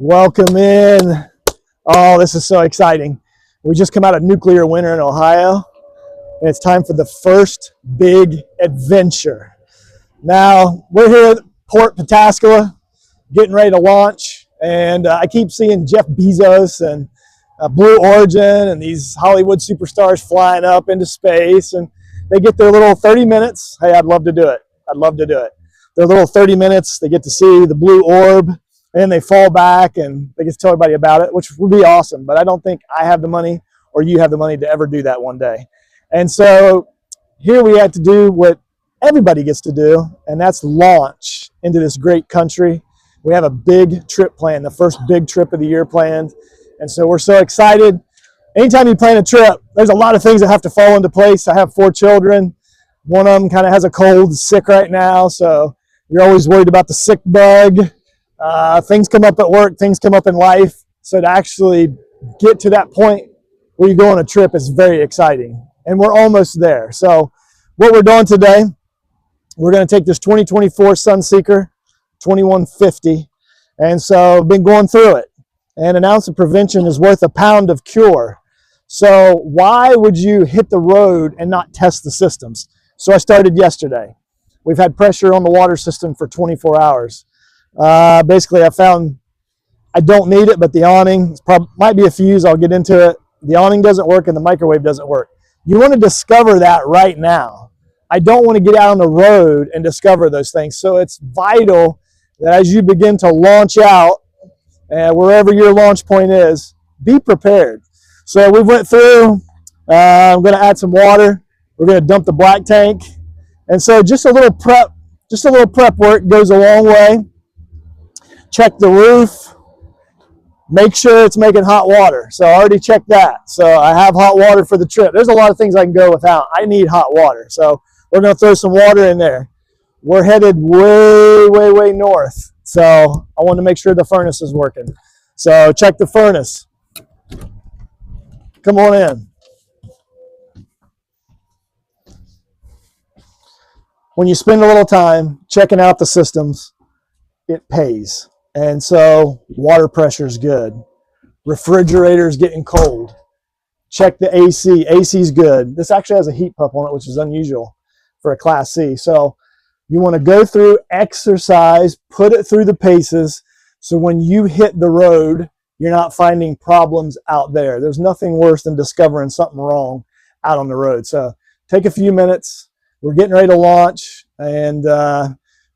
Welcome in. Oh, this is so exciting. We just come out of nuclear winter in Ohio, and it's time for the first big adventure. Now, we're here at Port Pataskala, getting ready to launch, and I keep seeing Jeff Bezos and Blue Origin and these Hollywood superstars flying up into space, and they get their little 30 minutes. Hey, I'd love to do it. I'd love to do it. Their little 30 minutes, they get to see the blue orb, and they fall back and they get to tell everybody about it, which would be awesome. But I don't think I have the money or you have the money to ever do that one day. And so here we have to do what everybody gets to do, and that's launch into this great country. We have a big trip planned, the first big trip of the year planned. And so we're so excited. Anytime you plan a trip, there's a lot of things that have to fall into place. I have 4 children. One of them kind of has a cold, sick right now. So you're always worried about the sick bug. Things come up at work, things come up in life. So to actually get to that point where you go on a trip is very exciting. And we're almost there. So what we're doing today, we're going to take this 2024 Sunseeker 2150. And so I've been going through it. And an ounce of prevention is worth a pound of cure. So why would you hit the road and not test the systems? So I started yesterday. We've had pressure on the water system for 24 hours. Basically, I found I don't need it, but the awning might be a fuse. I'll get into it. The awning doesn't work and the microwave doesn't work. You want to discover that right now. I don't want to get out on the road and discover those things. So it's vital that as you begin to launch out, wherever your launch point is, be prepared. So we went through. I'm going to add some water. We're going to dump the black tank. And so just a little prep work goes a long way. Check the roof. Make sure it's making hot water. So I already checked that. So I have hot water for the trip. There's a lot of things I can go without. I need hot water. So we're going to throw some water in there. We're headed way, way, way north. So I want to make sure the furnace is working. So check the furnace. Come on in. When you spend a little time checking out the systems, it pays. And so water pressure is good. Refrigerator is getting cold. Check the AC. AC is good. This actually has a heat pump on it, which is unusual for a Class C. So you want to go through, exercise, put it through the paces, so when you hit the road, you're not finding problems out there. There's nothing worse than discovering something wrong out on the road. So take a few minutes. We're getting ready to launch, and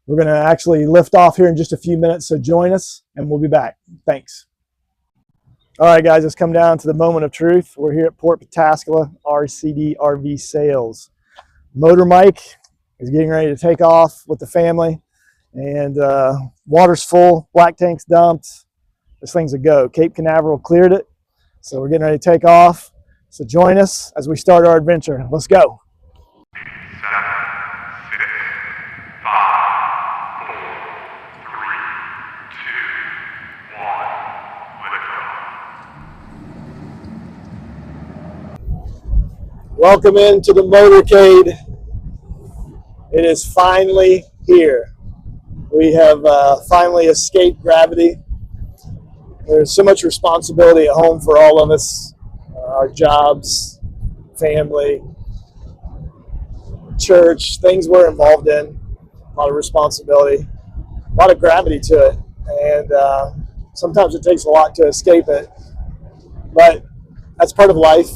we're going to actually lift off here in just a few minutes. So join us, and we'll be back. Thanks. All right, guys, let's come down to the moment of truth. We're here at Port Pataskala, RCD RV Sales. Motor Mike is getting ready to take off with the family, and water's full, black tank's dumped. This thing's a go. Cape Canaveral cleared it, so we're getting ready to take off. So join us as we start our adventure. Let's go. 7, 6, 5, 4, 3, 2, 1, lift off. Welcome into the motorcade. It is finally here. We have finally escaped gravity. There's so much responsibility at home for all of us, our jobs, family, church, things we're involved in, a lot of responsibility, a lot of gravity to it, and sometimes it takes a lot to escape it, but that's part of life.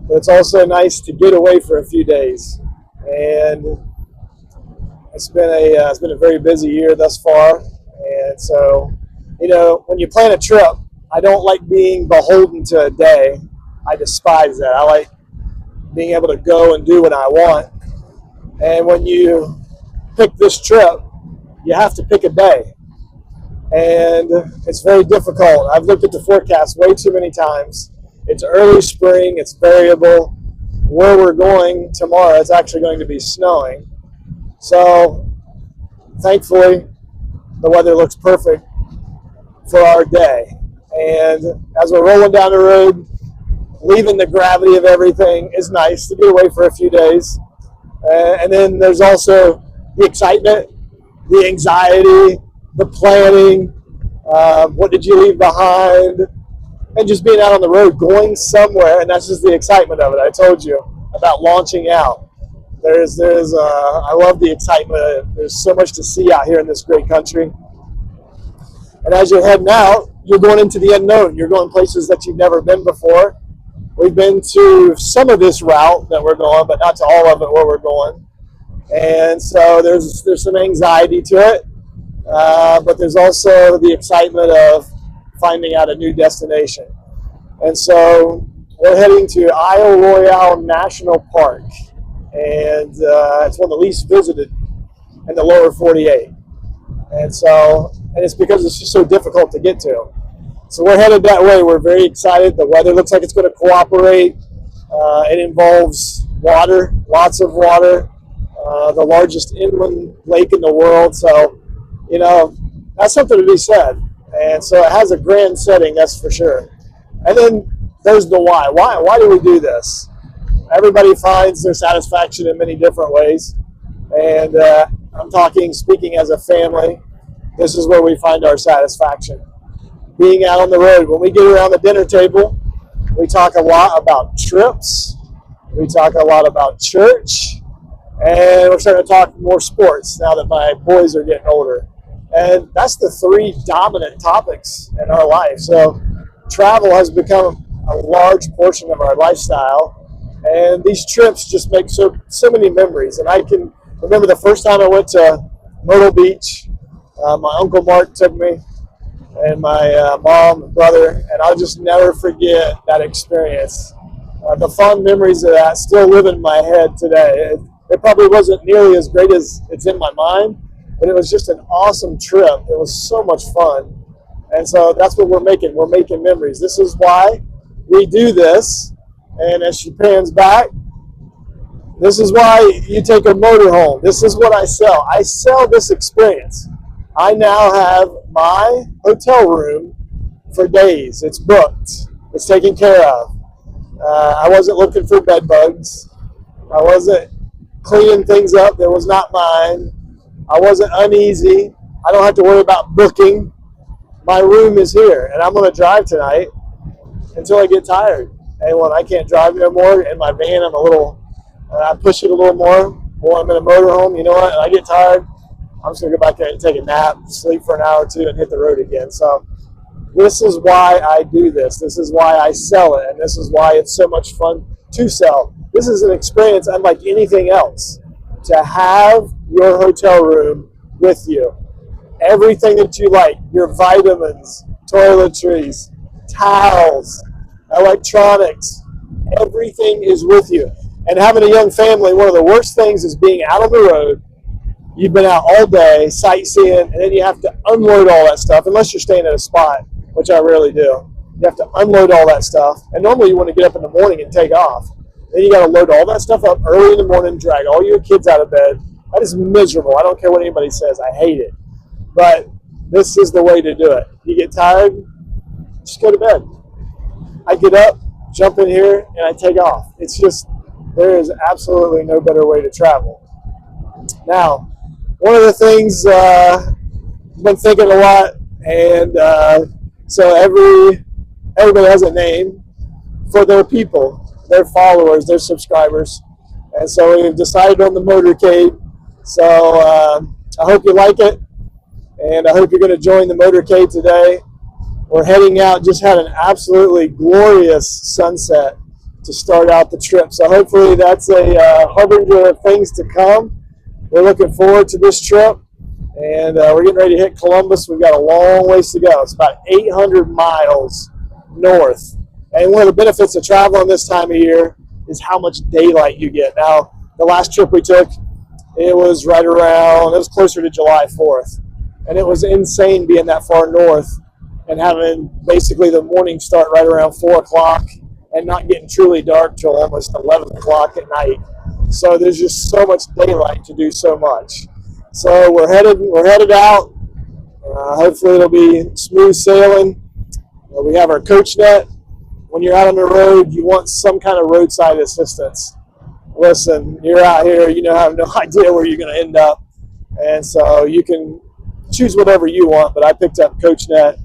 But it's also nice to get away for a few days, and it's been a very busy year thus far. And so, you know, when you plan a trip, I don't like being beholden to a day. I despise that. I like being able to go and do what I want. And when you pick this trip, you have to pick a day. And it's very difficult. I've looked at the forecast way too many times. It's early spring, it's variable. Where we're going tomorrow, it's actually going to be snowing. So thankfully, the weather looks perfect for our day. And as we're rolling down the road, leaving the gravity of everything is nice to get away for a few days. And then there's also the excitement, the anxiety, the planning, What did you leave behind? And just being out on the road, going somewhere, and that's just the excitement of it. I told you about launching out. I love the excitement. There's so much to see out here in this great country. And as you're heading out, you're going into the unknown. You're going places that you've never been before. We've been to some of this route that we're going, but not to all of it where we're going. And so there's some anxiety to it, but there's also the excitement of finding out a new destination. And so we're heading to Royale National Park, and it's one of the least visited in the lower 48. And it's because it's just so difficult to get to. So we're headed that way. We're very excited. The weather looks like it's going to cooperate. It involves water, lots of water, the largest inland lake in the world. So, that's something to be said. And so it has a grand setting, that's for sure. And then there's the why. Why do we do this? Everybody finds their satisfaction in many different ways. And speaking as a family, this is where we find our satisfaction. Being out on the road. When we get around the dinner table, we talk a lot about trips. We talk a lot about church. And we're starting to talk more sports now that my boys are getting older. And that's the three dominant topics in our life. So travel has become a large portion of our lifestyle. And these trips just make so many memories. And I can remember the first time I went to Myrtle Beach. My Uncle Mark took me, and my mom and brother, and I'll just never forget that experience. The fond memories of that still live in my head today. It probably wasn't nearly as great as it's in my mind, but it was just an awesome trip. It was so much fun. And so that's what we're making. We're making memories. This is why we do this. And as she pans back, this is why you take a motorhome. This is what I sell. I sell this experience. I now have my hotel room for days. It's booked. It's taken care of. I wasn't looking for bed bugs. I wasn't cleaning things up that was not mine. I wasn't uneasy. I don't have to worry about booking. My room is here, and I'm going to drive tonight until I get tired. And when I can't drive no more in my van, I push it a little more. Or I'm in a motorhome, you know what? And I get tired, I'm just going to go back there and take a nap, sleep for an hour or two, and hit the road again. So this is why I do this. This is why I sell it, and this is why it's so much fun to sell. This is an experience unlike anything else, to have your hotel room with you. Everything that you like, your vitamins, toiletries, towels, electronics, everything is with you. And having a young family, one of the worst things is being out on the road. You've been out all day sightseeing, and then you have to unload all that stuff, unless you're staying at a spot, which I rarely do. You have to unload all that stuff. And normally you want to get up in the morning and take off. Then you got to load all that stuff up early in the morning, drag all your kids out of bed. That is miserable. I don't care what anybody says. I hate it. But this is the way to do it. You get tired, just go to bed. I get up, jump in here, and I take off. It's just, there is absolutely no better way to travel. Now, one of the things I've been thinking a lot, and so everybody has a name for their people, their followers, their subscribers. And so we've decided on the motorcade. So I hope you like it, and I hope you're going to join the motorcade today. We're heading out, just had an absolutely glorious sunset to start out the trip. So hopefully that's a harbinger of things to come. We're looking forward to this trip, and we're getting ready to hit Columbus. We've got a long ways to go. It's about 800 miles north. And one of the benefits of traveling this time of year is how much daylight you get. Now, the last trip we took, it was closer to July 4th. And it was insane being that far north and having basically the morning start right around 4 o'clock and not getting truly dark till almost 11 o'clock at night. So there's just so much daylight to do so much. So we're headed out. Hopefully it'll be smooth sailing. We have our coach net. When you're out on the road, you want some kind of roadside assistance. Listen, you're out here, have no idea where you're going to end up. And so you can choose whatever you want, but I picked up coach net,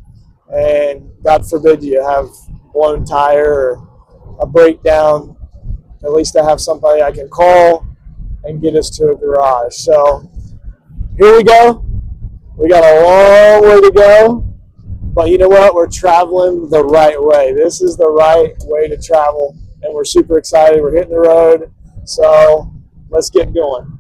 and God forbid you have blown tire or a breakdown, at least I have somebody I can call and get us to a garage. So here we go. We got a long way to go, but you know what? We're traveling the right way. This is the right way to travel, and we're super excited. We're hitting the road, so let's get going.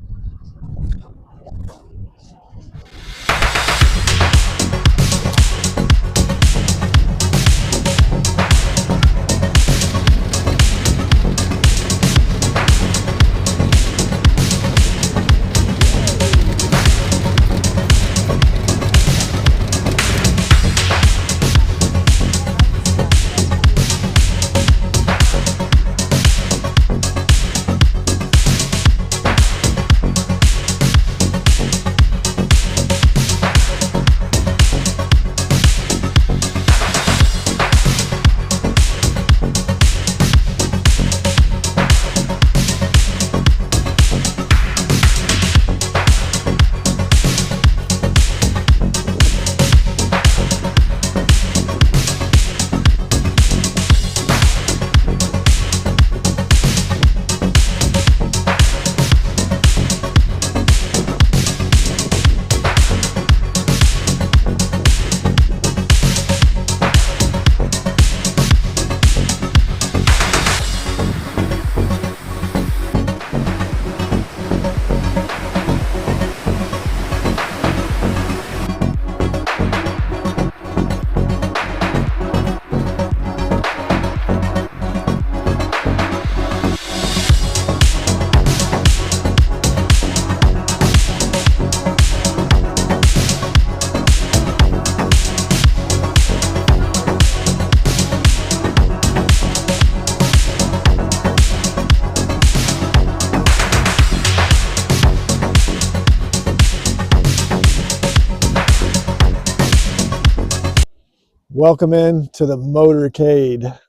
Welcome in to the motorcade.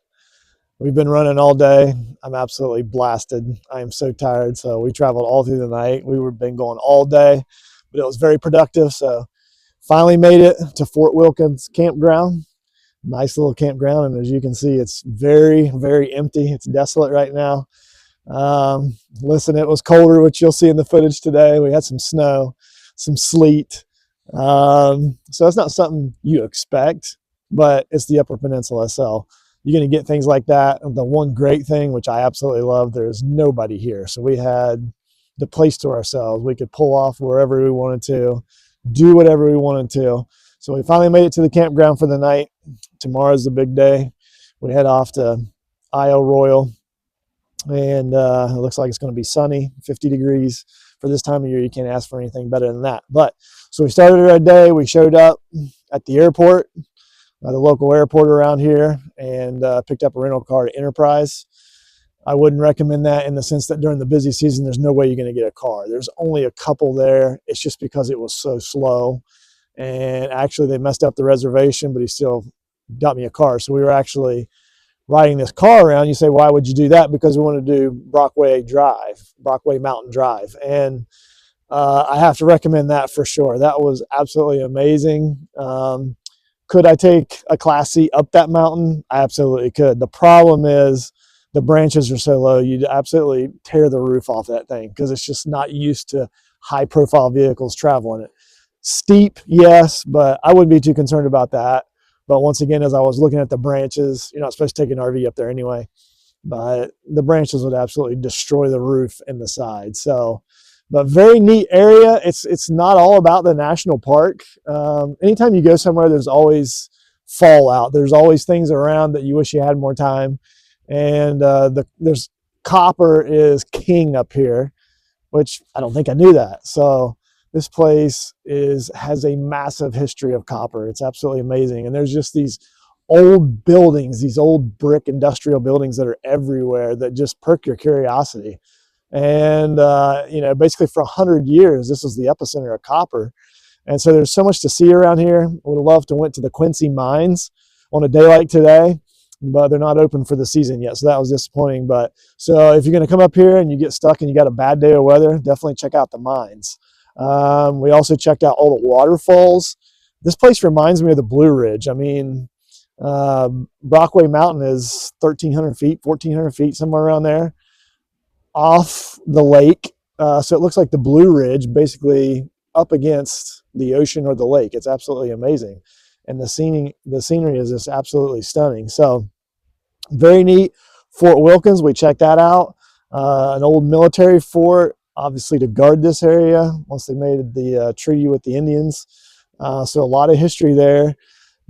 We've been running all day. I'm absolutely blasted. I am so tired. So we traveled all through the night. We've been going all day, but it was very productive. So finally made it to Fort Wilkins campground. Nice little campground. And as you can see, it's very, very empty. It's desolate right now. Listen, it was colder, which you'll see in the footage today. We had some snow, some sleet. So it's not something you expect, but it's the Upper Peninsula. So you're going to get things like that. And the one great thing, which I absolutely love, there's nobody here. So we had the place to ourselves. We could pull off wherever we wanted to, do whatever we wanted to. So we finally made it to the campground for the night. Tomorrow's the big day. We head off to Royale, and it looks like it's going to be sunny, 50 degrees. For this time of year, you can't ask for anything better than that. But so we started our day. We showed up at the airport, the local airport around here, and picked up a rental car at Enterprise. I wouldn't recommend that in the sense that during the busy season, there's no way you're going to get a car. There's only a couple there. It's just because it was so slow. And actually, they messed up the reservation, but he still got me a car. So we were actually riding this car around. You say, why would you do that? Because we want to do Brockway Mountain Drive. And I have to recommend that for sure. That was absolutely amazing. Could I take a Class C up that mountain? I absolutely could. The problem is the branches are so low, you'd absolutely tear the roof off that thing because it's just not used to high-profile vehicles traveling it. Steep, yes, but I wouldn't be too concerned about that. But once again, as I was looking at the branches, you're not supposed to take an RV up there anyway, but the branches would absolutely destroy the roof and the side. So, but very neat area. It's not all about the national park. Anytime you go somewhere, there's always fallout. There's always things around that you wish you had more time. And there's copper is king up here, which I don't think I knew that. So this place has a massive history of copper. It's absolutely amazing. And there's just these old buildings, these old brick industrial buildings that are everywhere that just perk your curiosity. And, basically for 100 years, this was the epicenter of copper. And so there's so much to see around here. Would have loved to went to the Quincy mines on a day like today, but they're not open for the season yet. So that was disappointing. But so if you're going to come up here and you get stuck and you got a bad day of weather, definitely check out the mines. We also checked out all the waterfalls. This place reminds me of the Blue Ridge. I mean, Brockway Mountain is 1,300 feet, 1,400 feet, somewhere around there, off the lake. So it looks like the Blue Ridge, basically up against the ocean or the lake. It's absolutely amazing. And the scenery is just absolutely stunning. So very neat. Fort Wilkins, we checked that out. An old military fort, obviously to guard this area once they made the treaty with the Indians. So a lot of history there.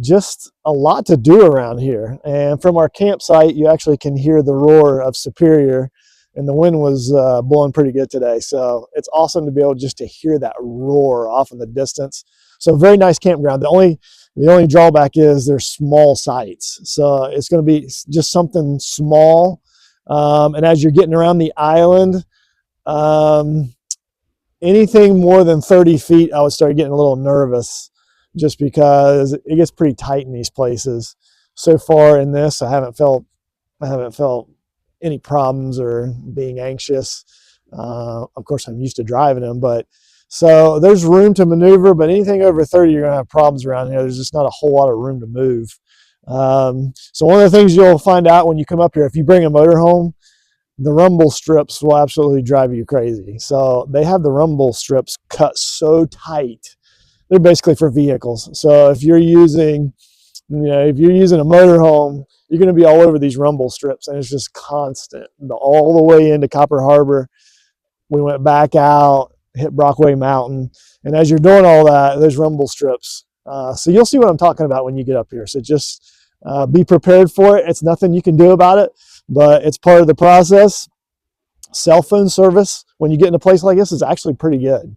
Just a lot to do around here. And from our campsite, you actually can hear the roar of Superior, and the wind was blowing pretty good today. So it's awesome to be able just to hear that roar off in the distance. So very nice campground. The only drawback is they're small sites. So it's going to be just something small. And as you're getting around the island, anything more than 30 feet, I would start getting a little nervous, just because it gets pretty tight in these places. So far in this, I haven't felt any problems or being anxious. Of course, I'm used to driving them, but so there's room to maneuver, but anything over 30, you're gonna have problems around here. There's just not a whole lot of room to move. So one of the things you'll find out when you come up here, if you bring a motorhome, the rumble strips will absolutely drive you crazy. So they have the rumble strips cut so tight. They're basically for vehicles. So if you're using a motorhome, you're going to be all over these rumble strips, and it's just constant all the way into Copper Harbor. We went back out, hit Brockway Mountain, and as you're doing all that, there's rumble strips. So you'll see what I'm talking about when you get up here. So just be prepared for it. It's nothing you can do about it, but it's part of the process. Cell phone service when you get in a place like this is actually pretty good.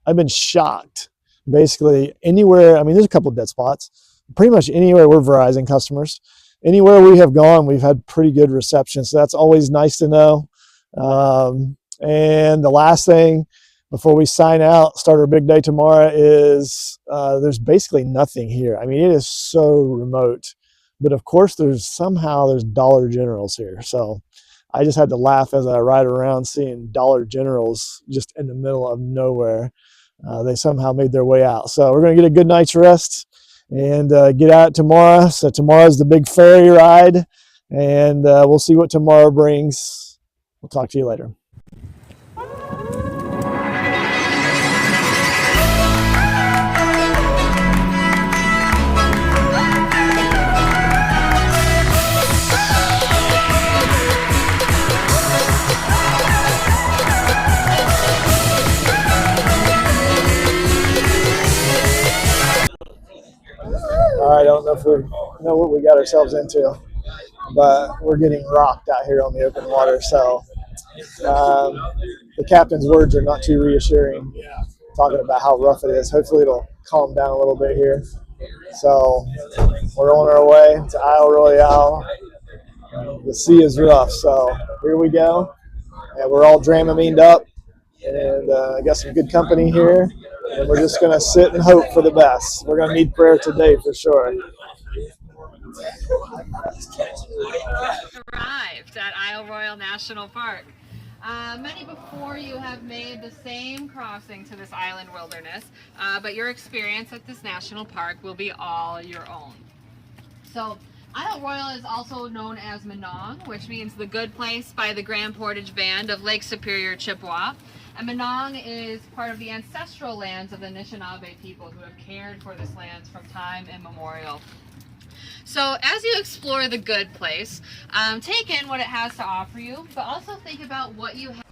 I've been shocked. Basically anywhere, I mean, there's a couple of dead spots. Pretty much anywhere we're Verizon customers. Anywhere we have gone, we've had pretty good reception. So that's always nice to know. And the last thing before we sign out, start our big day tomorrow, is there's basically nothing here. I mean, it is so remote. But of course, there's Dollar Generals here. So I just had to laugh as I ride around seeing Dollar Generals just in the middle of nowhere. They somehow made their way out. So we're going to get a good night's rest and get out tomorrow. So tomorrow's the big ferry ride, and we'll see what tomorrow brings. We'll talk to you later. I don't know if we know what we got ourselves into, but we're getting rocked out here on the open water. So the captain's words are not too reassuring, talking about how rough it is. Hopefully it'll calm down a little bit here. So we're on our way to Isle Royale. The sea is rough, so here we go. And we're all Dramamined up, and I got some good company here. And we're just going to sit and hope for the best. We're going to need prayer today for sure. Arrived at Isle Royale National Park. Many before you have made the same crossing to this island wilderness, but your experience at this national park will be all your own. So Isle Royale is also known as Manong, which means the good place by the Grand Portage Band of Lake Superior, Chippewa. And Manong is part of the ancestral lands of the Anishinaabe people who have cared for this land from time immemorial. So as you explore the good place, take in what it has to offer you, but also think about what you have.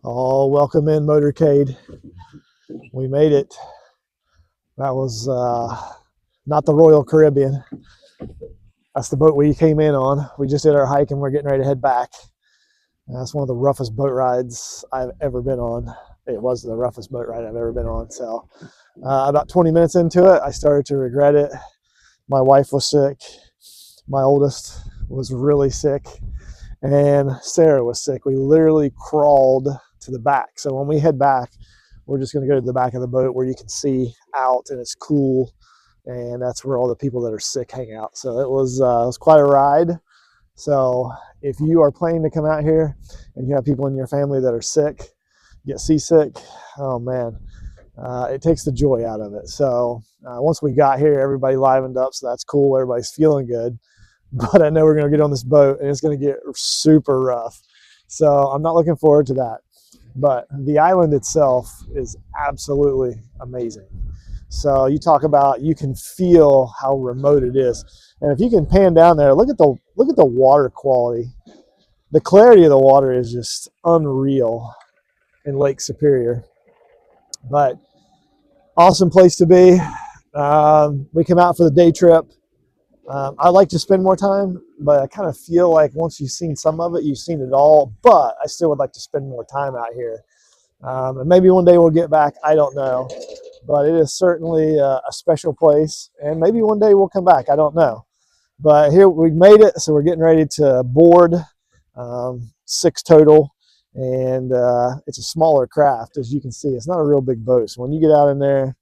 Oh, welcome in, motorcade. We made it. That was not the Royal Caribbean. That's the boat we came in on. We just did our hike and we're getting ready to head back. And that's one of the roughest boat rides I've ever been on. It was the roughest boat ride I've ever been on. So about 20 minutes into it, I started to regret it. My wife was sick. My oldest was really sick. And Sarah was sick. We literally crawled to the back. So when we head back, we're just going to go to the back of the boat where you can see out and it's cool. And that's where all the people that are sick hang out. So it was quite a ride. So if you are planning to come out here and you have people in your family that are sick, get seasick, oh man, it takes the joy out of it. So once we got here, everybody livened up. So that's cool. Everybody's feeling good. But I know we're going to get on this boat and it's going to get super rough. So I'm not looking forward to that. But the island itself is absolutely amazing. So you talk about, you can feel how remote it is. And if you can pan down there, look at the water quality. The clarity of the water is just unreal in Lake Superior. But awesome place to be. We came out for the day trip. I like to spend more time, but I kind of feel like once you've seen some of it, you've seen it all. But I still would like to spend more time out here. And maybe one day we'll get back. I don't know. But it is certainly a special place. And maybe one day we'll come back. I don't know. But here we made it. So we're getting ready to board. 6 total. And it's a smaller craft, as you can see. It's not a real big boat. So when you get out in there,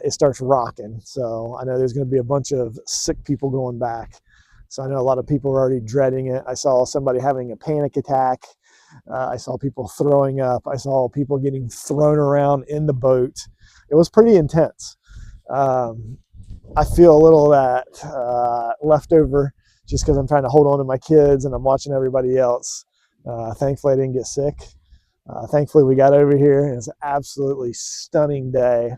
it starts rocking. So I know there's going to be a bunch of sick people going back. So I know a lot of people are already dreading it. I saw somebody having a panic attack. I saw people throwing up. I saw people getting thrown around in the boat. It was pretty intense. I feel a little of that leftover just because I'm trying to hold on to my kids and I'm watching everybody else. Thankfully, I didn't get sick. Thankfully, we got over here and it's an absolutely stunning day.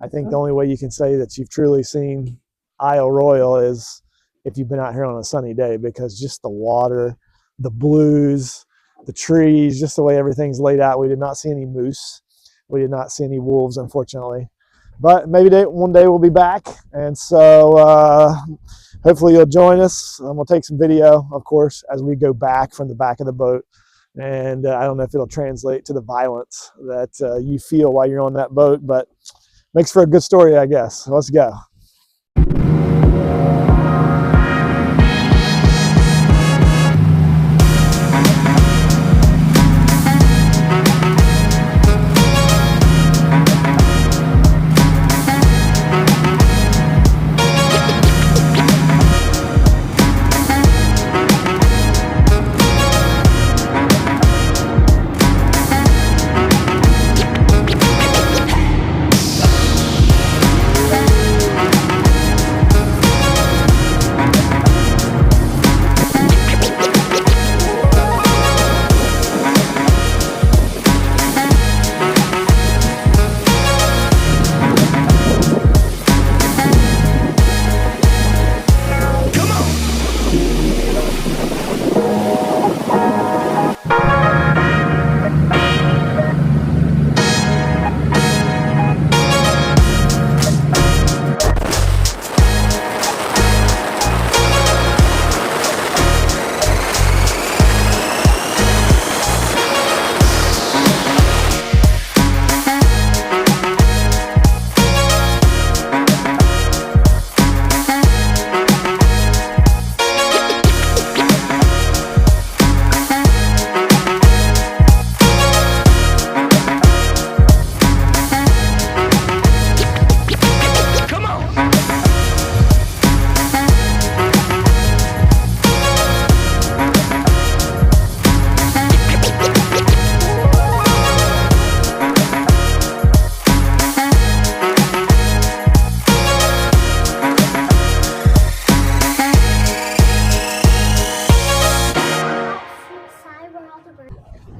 I think the only way you can say that you've truly seen Isle Royale is if you've been out here on a sunny day, because just the water, the blues, the trees, just the way everything's laid out. We did not see any moose. We did not see any wolves, unfortunately. But maybe one day we'll be back. And so hopefully you'll join us. We'll take some video, of course, as we go back from the back of the boat. And I don't know if it'll translate to the violence that you feel while you're on that boat, but makes for a good story, I guess. Let's go.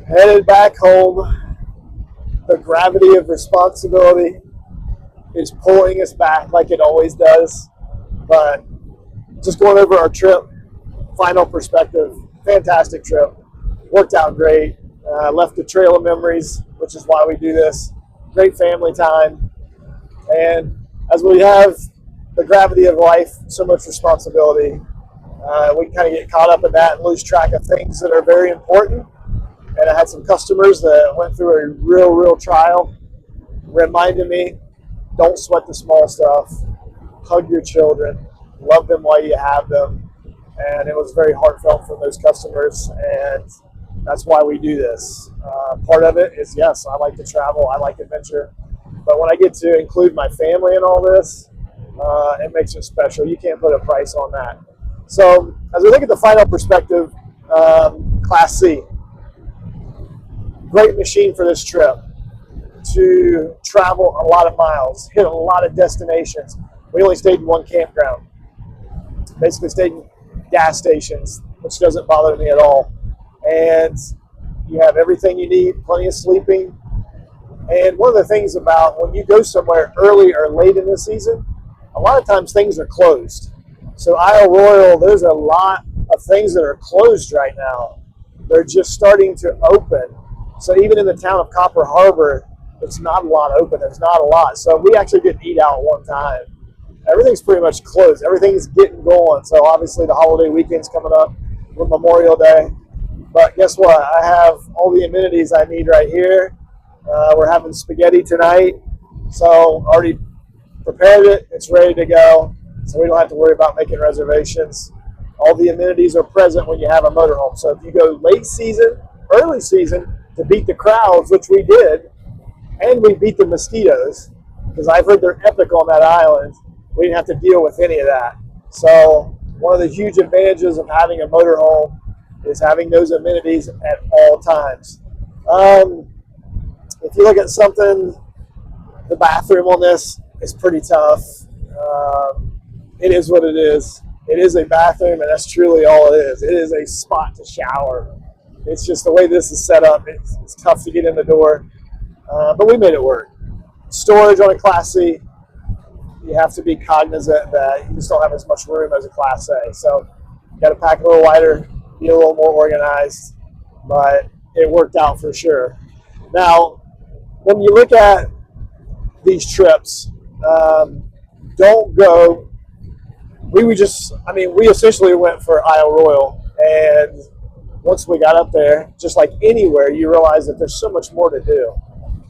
Headed back home. The gravity of responsibility is pulling us back like it always does. But just going over our trip, final perspective, fantastic trip. Worked out great. left a trail of memories, which is why we do this. Great family time. And as we have the gravity of life, so much responsibility, we kind of get caught up in that and lose track of things that are very important. And I had some customers that went through a real trial, reminding me, don't sweat the small stuff, hug your children, love them while you have them. And it was very heartfelt from those customers, and that's why we do this. Part of it is, yes, I like to travel, I like adventure, but when I get to include my family in all this, it makes it special. You can't put a price on that. So as we look at the final perspective, Class C, great machine for this trip to travel a lot of miles, hit a lot of destinations. We only stayed in one campground, basically stayed in gas stations, which doesn't bother me at all. And you have everything you need, plenty of sleeping. And one of the things about when you go somewhere early or late in the season, a lot of times things are closed. So Isle Royale, there's a lot of things that are closed right now. They're just starting to open. So even in the town of Copper Harbor, it's not a lot open. There's not a lot. So we actually didn't eat out one time. Everything's pretty much closed. Everything's getting going. So obviously the holiday weekend's coming up with Memorial Day. But guess what? I have all the amenities I need right here. We're having spaghetti tonight. So already prepared it. It's ready to go. So we don't have to worry about making reservations. All the amenities are present when you have a motorhome. So if you go late season, early season to beat the crowds, which we did, and we beat the mosquitoes, because I've heard they're epic on that island, we didn't have to deal with any of that. So one of the huge advantages of having a motorhome is having those amenities at all times. If you look at something, the bathroom on this is pretty tough. It is what it is. It is a bathroom, and that's truly all it is. It is a spot to shower. It's just the way this is set up. It's tough to get in the door, but we made it work. Storage on a Class C, you have to be cognizant that you just don't have as much room as a Class A. So you got to pack a little lighter, be a little more organized, but it worked out for sure. Now, when you look at these trips, don't go. We essentially went for Isle Royale, and once we got up there, just like anywhere, you realize that there's so much more to do.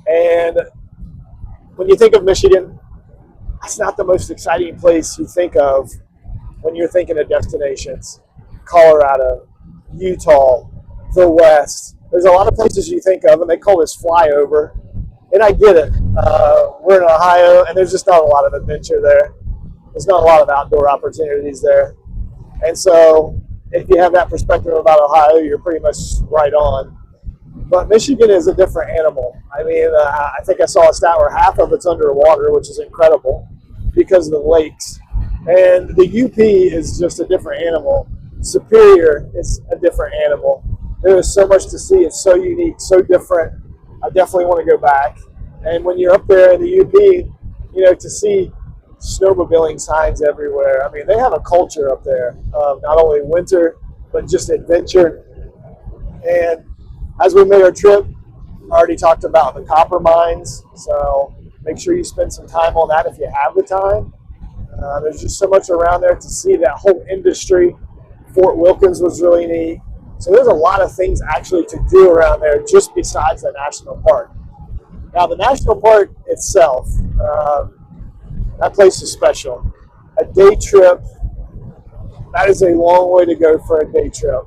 And when you think of Michigan, it's not the most exciting place you think of when you're thinking of destinations. Colorado, Utah, the West. There's a lot of places you think of, and they call this flyover. And I get it. We're in Ohio, and there's just not a lot of adventure there. There's not a lot of outdoor opportunities there. And so if you have that perspective about Ohio, you're pretty much right on. But Michigan is a different animal. I mean, I think I saw a stat where half of it's underwater, which is incredible because of the lakes. And the UP is just a different animal. Superior is a different animal. There is so much to see. It's so unique, so different. I definitely want to go back. And when you're up there in the UP, to see snowmobiling signs everywhere. I mean, they have a culture up there of not only winter, but just adventure. And as we made our trip, I already talked about the copper mines. So make sure you spend some time on that if you have the time. There's just so much around there to see that whole industry. Fort Wilkins was really neat. So there's a lot of things actually to do around there just besides the national park. Now the national park itself, that place is special. A day trip, that is a long way to go for a day trip.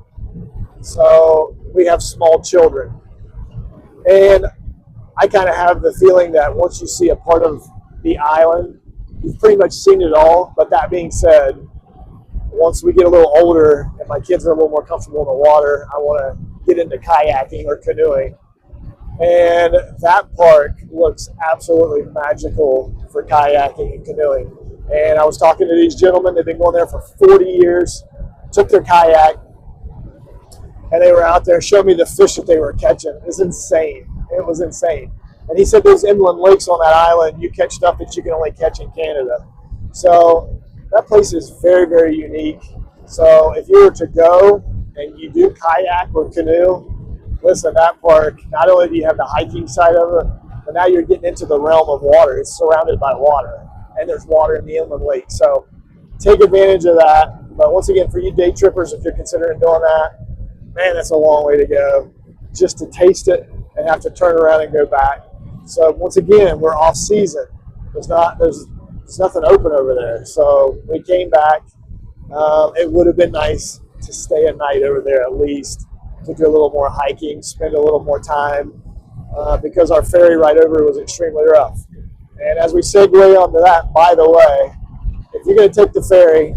So we have small children. And I kind of have the feeling that once you see a part of the island, you've pretty much seen it all. But that being said, once we get a little older and my kids are a little more comfortable in the water, I want to get into kayaking or canoeing. And that park looks absolutely magical for kayaking and canoeing. And I was talking to these gentlemen, they've been going there for 40 years, took their kayak, and they were out there showing me the fish that they were catching. It was insane. It was insane. And he said those inland lakes on that island, you catch stuff that you can only catch in Canada. So that place is very, very unique. So if you were to go and you do kayak or canoe, Listen, that park, not only do you have the hiking side of it, but now you're getting into the realm of water. It's surrounded by water, and there's water in the inland lake. So take advantage of that. But once again, for you day trippers, if you're considering doing that, man, that's a long way to go just to taste it and have to turn around and go back. So once again, we're off season. There's nothing open over there. So we came back. It would have been nice to stay a night over there at least, to do a little more hiking, spend a little more time, because our ferry ride over was extremely rough. And as we segue onto that, by the way, if you're going to take the ferry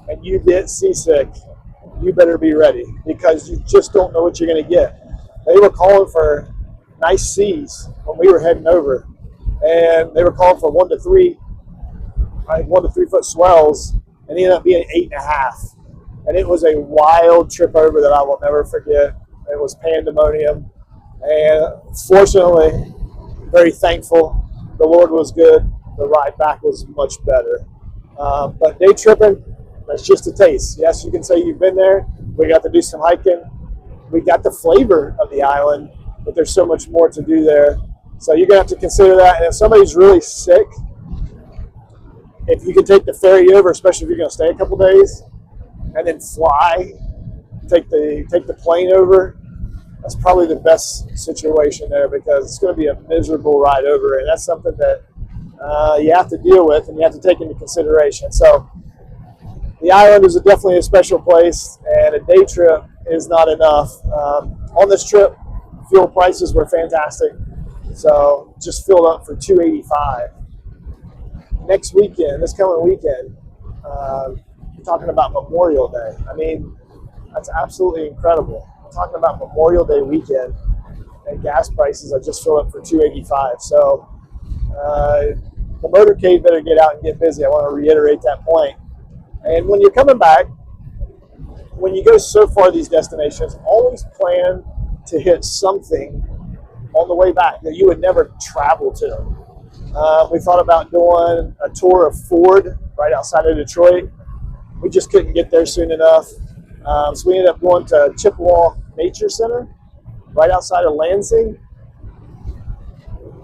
and you get seasick, you better be ready, because you just don't know what you're going to get. They were calling for nice seas when we were heading over, and they were calling for 1 to 3 foot swells, and it ended up being 8.5. And it was a wild trip over that I will never forget. It was pandemonium, and fortunately, very thankful. The Lord was good. The ride back was much better. But day tripping, that's just a taste. Yes, you can say you've been there. We got to do some hiking. We got the flavor of the island, but there's so much more to do there. So you're going to have to consider that. And if somebody's really sick, if you can take the ferry over, especially if you're going to stay a couple days, and then fly, take the plane over, that's probably the best situation there, because it's going to be a miserable ride over, and that's something that you have to deal with and you have to take into consideration. So the island is definitely a special place, and a day trip is not enough. On this trip, fuel prices were fantastic, so just filled up for $2.85. Next weekend, this coming weekend, you're talking about Memorial Day. I mean, that's absolutely incredible. I'm talking about Memorial Day weekend, and gas prices are just filled up for $2.85. So the motorcade better get out and get busy. I want to reiterate that point. And when you're coming back, when you go so far these destinations, always plan to hit something on the way back that you would never travel to. We thought about doing a tour of Ford right outside of Detroit. We just couldn't get there soon enough. So we ended up going to Chippewa Nature Center right outside of Lansing.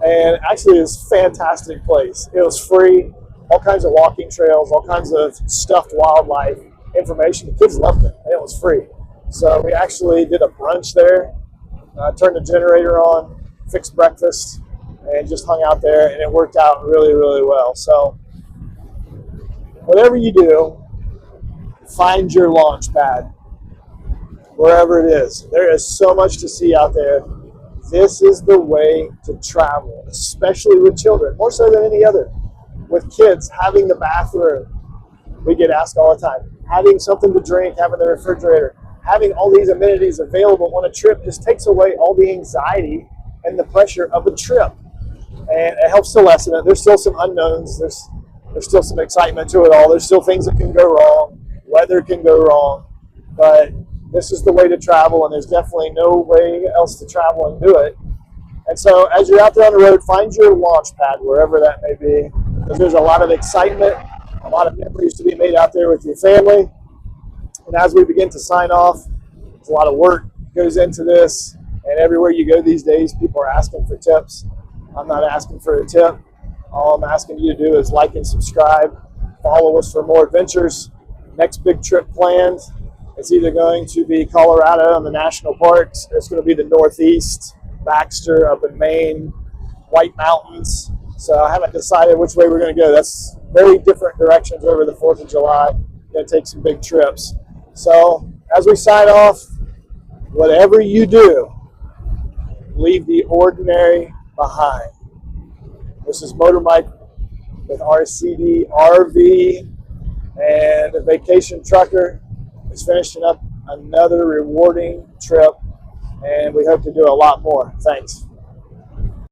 And actually, it's a fantastic place. It was free, all kinds of walking trails, all kinds of stuffed wildlife information. The kids loved it, and it was free. So we actually did a brunch there, turned the generator on, fixed breakfast, and just hung out there, and it worked out really, really well. So whatever you do, find your launch pad, wherever it is. There is so much to see out there. This is the way to travel, especially with children, more so than any other. With kids, having the bathroom, we get asked all the time. Having something to drink, having the refrigerator, having all these amenities available on a trip just takes away all the anxiety and the pressure of a trip. And it helps to lessen it. There's still some unknowns. There's still some excitement to it all. There's still things that can go wrong. Weather can go wrong. But this is the way to travel, and there's definitely no way else to travel and do it. And so as you're out there on the road, find your launch pad, wherever that may be, because there's a lot of excitement, a lot of memories to be made out there with your family. And as we begin to sign off, there's a lot of work goes into this, and everywhere you go these days, people are asking for tips. I'm not asking for a tip. All I'm asking you to do is like and subscribe, follow us for more adventures. Next big trip planned, it's either going to be Colorado and the national parks, or it's going to be the Northeast, Baxter up in Maine, White Mountains. So I haven't decided which way we're going to go. That's very different directions over the 4th of July. Going to take some big trips. So as we sign off, whatever you do, leave the ordinary behind. This is Motor Mike with RCD RV, and a vacation trucker is finishing up another rewarding trip, and we hope to do a lot more. Thanks.